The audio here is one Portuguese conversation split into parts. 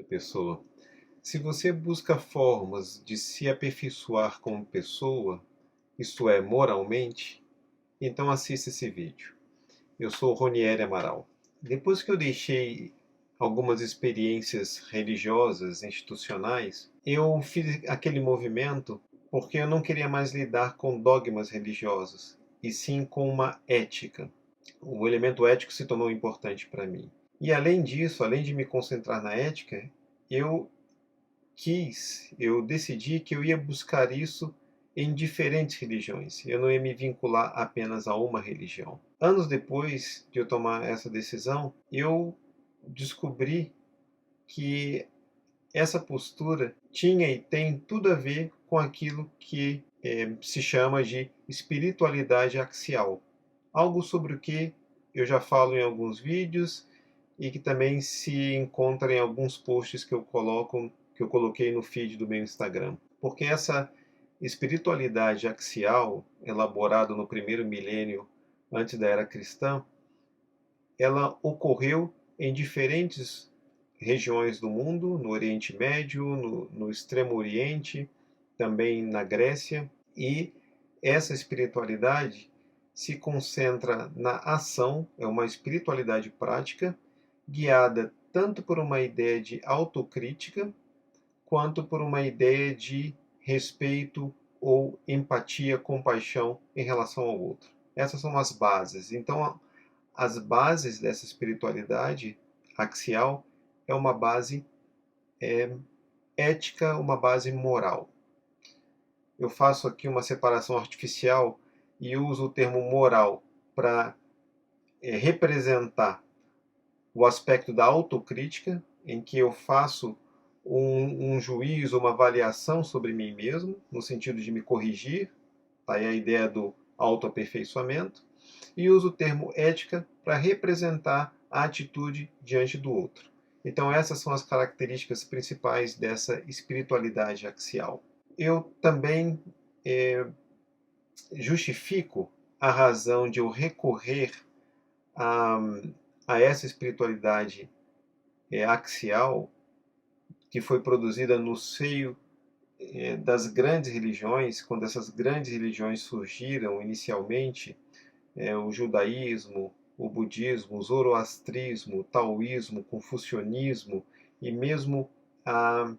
da pessoa. Se você busca formas de se aperfeiçoar como pessoa, isto é, moralmente, então assista esse vídeo. Eu sou Ronieri Amaral. Depois que eu deixei algumas experiências religiosas, institucionais, eu fiz aquele movimento porque eu não queria mais lidar com dogmas religiosos, e sim com uma ética. O elemento ético se tornou importante para mim. E além disso, além de me concentrar na ética, eu eu decidi que eu ia buscar isso em diferentes religiões. Eu não ia me vincular apenas a uma religião. Anos depois de eu tomar essa decisão, eu descobri que essa postura tinha e tem tudo a ver com aquilo que se chama de espiritualidade axial. Algo sobre o que eu já falo em alguns vídeos e que também se encontra em alguns posts que eu coloquei no feed do meu Instagram. Porque essa espiritualidade axial, elaborada no primeiro milênio antes da era cristã, ela ocorreu em diferentes regiões do mundo, no Oriente Médio, no Extremo Oriente, também na Grécia, e essa espiritualidade se concentra na ação, é uma espiritualidade prática, guiada tanto por uma ideia de autocrítica, quanto por uma ideia de respeito ou empatia, compaixão em relação ao outro. Essas são as bases. Então, as bases dessa espiritualidade axial é uma base ética, uma base moral. Eu faço aqui uma separação artificial e uso o termo moral para representar o aspecto da autocrítica, em que eu faço um juízo, uma avaliação sobre mim mesmo, no sentido de me corrigir, tá aí a ideia do autoaperfeiçoamento, e uso o termo ética para representar a atitude diante do outro. Então, essas são as características principais dessa espiritualidade axial. Eu também justifico a razão de eu recorrer a, a essa espiritualidade axial que foi produzida no seio das grandes religiões, quando essas grandes religiões surgiram inicialmente, o judaísmo, o budismo, o zoroastrismo, o taoísmo, o confucionismo e mesmo a,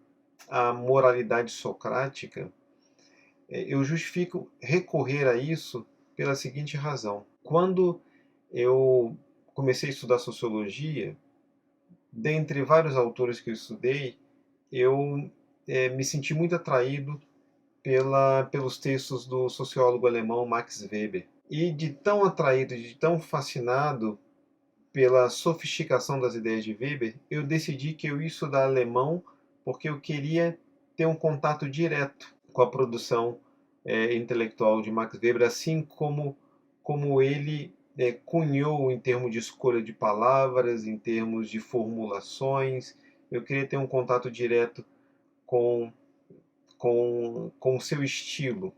a moralidade socrática, eu justifico recorrer a isso pela seguinte razão. Quando eu comecei a estudar sociologia, dentre vários autores que eu estudei, eu me senti muito atraído pelos textos do sociólogo alemão Max Weber. E de tão atraído, de tão fascinado pela sofisticação das ideias de Weber, eu decidi que eu ia estudar alemão porque eu queria ter um contato direto com a produção intelectual de Max Weber, assim como ele cunhou em termos de escolha de palavras, em termos de formulações. Eu queria ter um contato direto com, com o seu estilo,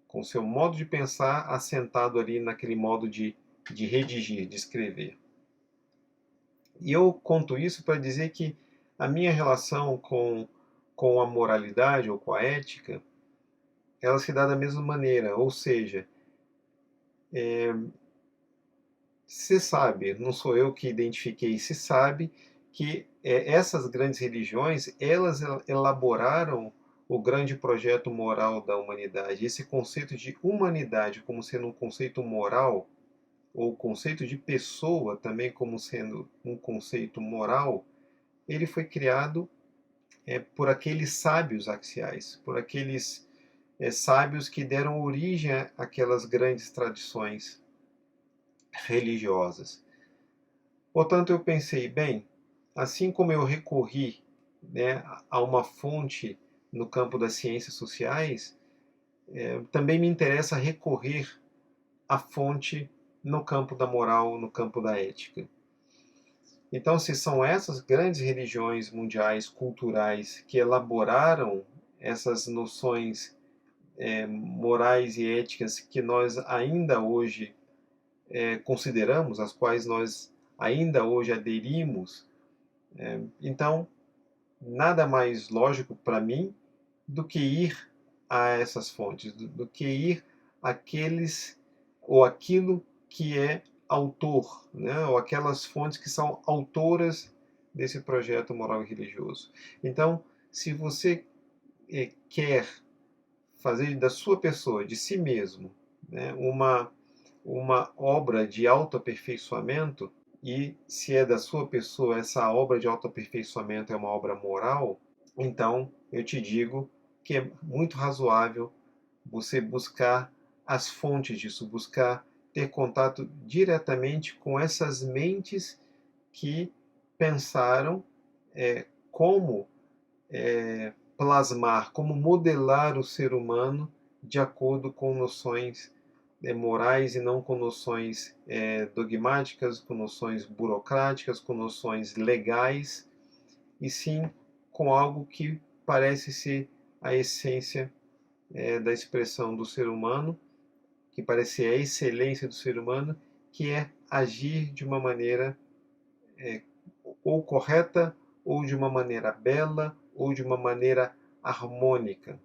com o seu modo de pensar assentado ali naquele modo de redigir, de escrever. E eu conto isso para dizer que a minha relação com a moralidade ou com a ética, ela se dá da mesma maneira, ou seja, se sabe, não sou eu que identifiquei, se sabe que essas grandes religiões, elas elaboraram o grande projeto moral da humanidade. Esse conceito de humanidade como sendo um conceito moral, ou o conceito de pessoa também como sendo um conceito moral, ele foi criado por aqueles sábios axiais, por aqueles sábios que deram origem àquelas grandes tradições religiosas. Portanto, eu pensei, bem, assim como eu recorri, né, a uma fonte no campo das ciências sociais, também me interessa recorrer à fonte no campo da moral, no campo da ética. Então, se são essas grandes religiões mundiais, culturais, que elaboraram essas noções morais e éticas que nós ainda hoje consideramos, às quais nós ainda hoje aderimos, então nada mais lógico para mim do que ir a essas fontes, do que ir àqueles ou aquilo que é autor, né? Ou aquelas fontes que são autoras desse projeto moral e religioso. Então, se você quer fazer da sua pessoa, de si mesmo, né, uma obra de autoaperfeiçoamento, e se é da sua pessoa essa obra de autoaperfeiçoamento é uma obra moral, então eu te digo que é muito razoável você buscar as fontes disso, buscar ter contato diretamente com essas mentes que pensaram como plasmar, como modelar o ser humano de acordo com noções morais e não com noções dogmáticas, com noções burocráticas, com noções legais, e sim com algo que parece ser a essência da expressão do ser humano, que parece ser a excelência do ser humano, que é agir de uma maneira ou correta, ou de uma maneira bela, ou de uma maneira harmônica.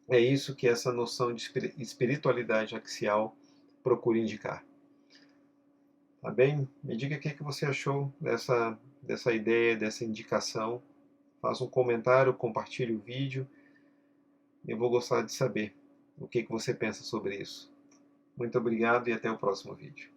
É isso que essa noção de espiritualidade axial procura indicar. Tá bem? Me diga o que você achou dessa ideia, dessa indicação. Faça um comentário, compartilhe o vídeo. Eu vou gostar de saber o que você pensa sobre isso. Muito obrigado e até o próximo vídeo.